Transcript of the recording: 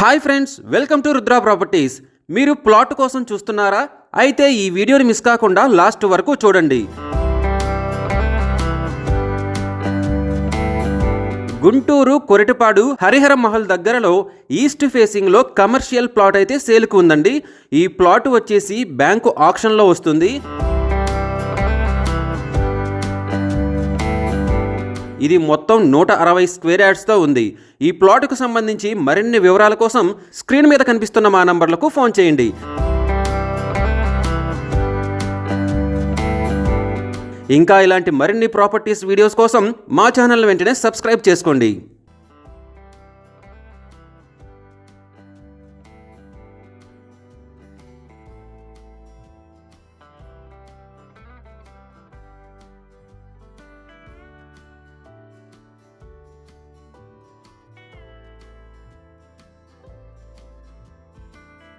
Hi friends, welcome to Rudra properties. మీరు plot కోసం చూస్తున్నారా? అయితే ఈ వీడియోని మిస్ కాకుండా లాస్ట్ వరకు చూడండి. గుంటూరు కొరటిపాడు హరిహర మహల్ దగ్గరలో ఈస్ట్ ఫేసింగ్లో కమర్షియల్ ప్లాట్ అయితే సేల్కు ఉందండి. ఈ ప్లాట్ వచ్చేసి బ్యాంకు ఆక్షన్లో వస్తుంది. ఇది మొత్తం 160 స్క్వేర్ యార్డ్స్తో ఉంది. ఈ ప్లాట్కు సంబంధించి మరిన్ని వివరాల కోసం స్క్రీన్ మీద కనిపిస్తున్న మా నంబర్లకు ఫోన్ చేయండి. ఇంకా ఇలాంటి మరిన్ని ప్రాపర్టీస్ వీడియోస్ కోసం మా ఛానల్ వెంటనే సబ్స్క్రైబ్ చేసుకోండి.